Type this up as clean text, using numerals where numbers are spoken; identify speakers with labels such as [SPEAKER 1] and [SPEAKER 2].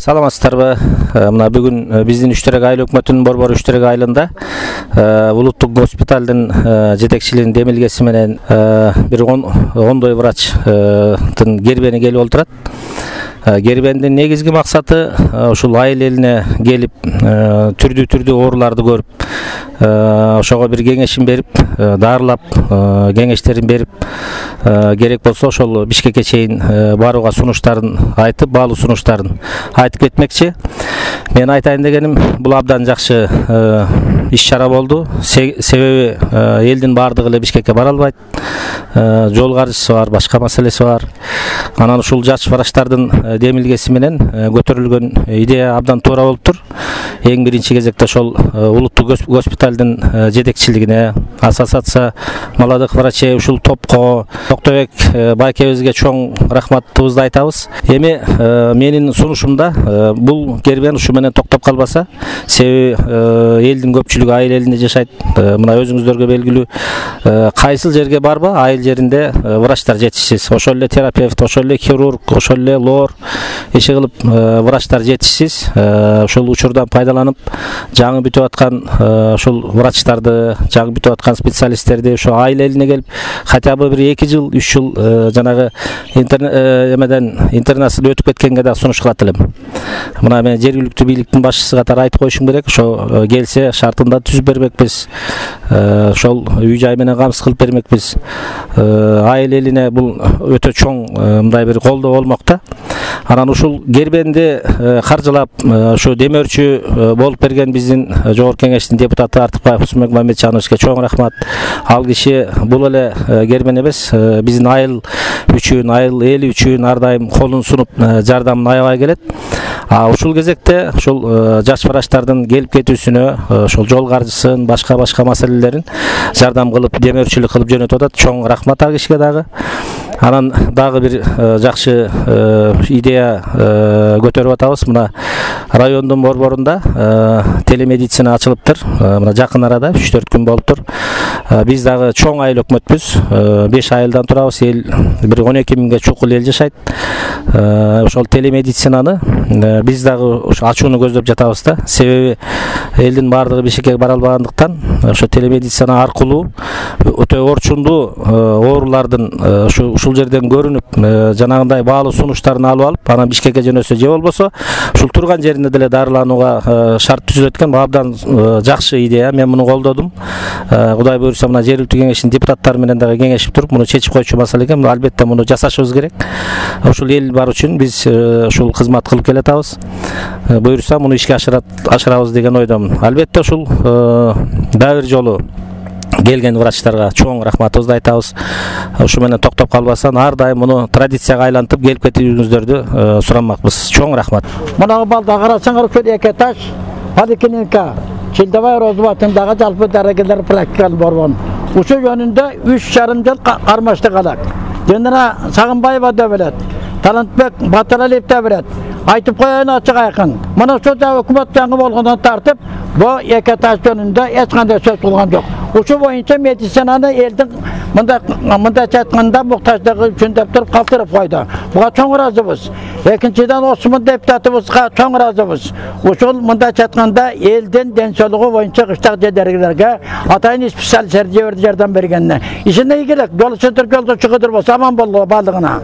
[SPEAKER 1] Саламатсыздарбы? Мына бүгүн биздин Үчтөрөк айыл өкмөтүнүн борбору Үчтөрөк айылында улуттук госпиталдын жетекчилигинин демилгеси менен бир ондой врачтын кербени келип олтурат. Кербендин негизги максаты ушул айыл элине келип түрдүү ооруларды көрүп, ошого бир кеңешин берип, дарылап, кеңештерин берип, керек болсо ошол Бишкекке чейин барууга сунуштарын айтып, баалуу сунуштарын айтып кетмекчи. Мен айтайын дегеним, бул абдан жакшы иш-чара болду. Себеби элдин баардыгы эле Бишкекке бара албайт. Жол каржысы бар, башка маселеси бар. Анан ушул жаш врачтардын демилгеси менен көтөрүлгөн идея абдан туура болуптур. Эң биринчи кезекте ошол улуттук госпиталдын жетекчилигине, ассоциация молодых врачей ушул топко, Токтойбек байкебизге чоң рахматыбызды айтабыз. Эми менин сунушумда бул кербен ушу менен токтоп калбаса, себеби элдин көпчүлүгү айыл элинде жашайт. Мына өзүңүздөргө белгилүү, кайсыл жерге барба, айыл жеринде врачтар жетишсиз. Ошол эле терапевт, ошол эле хирург, ошол эле лор, иши кылып врачтар жетишсиз. Ошол учурдан пайдаланып, жаңы бүтүп аткан ошол врачтарды, жаңы бүтүп аткан специалисттерди ошо айыл элине келип, хотя бы бир 2 жыл, 3 жыл жанагы интернатсыз өтүп кеткенге да сунуш кылат элем. Мына мен жергиликтүү бийликтин башчысы катары айтып коюшум керек. Ошо келсе шартында түзүп бермекпиз. Ошол үй-жай менен камсыз кылып бермекпиз. Айыл элине бул өтө чоң мындай бир колдоо болмок да. Анан ушул кербенди каржылап, ушу демөөрчү болуп берген биздин жогорку кеңештин депутаты Артыкбаев Усманбек Мамеджановичке чоң рахмат. Ал киши бул эле кербен эмес, биздин айыл үчүн, айыл эли үчүн ар дайым колун сунуп жардамын аябай келет. Ушул кезекте ушул жаш врачтардын келип кетүүсүнө, ошол жол каржысын, башка маселелерин жардам кылып, демөөрчүлүк кылып жөнөтүп атат. Чоң рахмат ал кишиге дагы. Анан дагы бир жакшы идея көтөрүп атабыз. Мына райондун борборунда телемедицина ачылыптыр. Мына жакын арада 3-4 күн болуптур. Биз дагы чоң айыл өкмөтпүз. 5 айылдан турабыз. Эл бир 12 миңге чукул эл жашайт. Ошол телемедицинаны биз дагы ачууну көздөп жатабыз да. Себеби элдин баардыгы Бишкекке бара албагандыктан ошо телемедицина аркылуу өтө орчундуу оорулардын ушул жерден көрүнүп, жанагындай баалуу сунуштарын алып алып, анан Бишкекке жөнөсө же болбосо ушул турган жеринде деле дарыланууга шарт түзүлөт экен. Абдан жакшы идея. Мен муну колдодум. Кудай буйрса, мына жергиликтүү кеңештин депутаттары менен дагы кеңешип туруп, муну чечип койчу маселе экен. Албетте муну жасашыбыз керек. Ушул эл бар үчүн биз ушул кызмат кылып келатабыз. Буйрса муну ишке ашырабыз деген ойдомун. Албетте ушул дагы бир жолу келген врачтарга чоң рахматыбызды айтабыз. Ушу менен токтоп калбастан ар дайым муну традицияга айлантып келип кетүүңүздөрдү сурамакпыз. Чоң рахмат.
[SPEAKER 2] Мына балда карасаңар, ушул 2 этаж поликлиника Чилдебай Розов атындагы жалпы дарыгерлер практикалык борбон. Ушул жөнүндө 3,5 жыл кармаштык алат. Жөнүнө Сагынбаева да билет, Талантбек Батыралиев да билет. Айтып коеюн ачык айкын. Мына ушул өкмөт жаңы болгондон тартып, бу 2 этаж жөнүндө эч кандай сөз кылган жок. Ушул боюнча медицинаны элдин мындай чайтканда муктаждыгы үчүн деп туруп калтырып койду. Буга чоң ыраазыбыз. Экинчиден Осмон депутатыбызга чоң ыраазыбыз. Ушул мындай чайтканда элдин ден соолугу боюнча кыштак жерлерге атайын специалисттер жардам бергенине. Ишине ийгилик, жол чыгыдыр болсо аман болду баардыгына.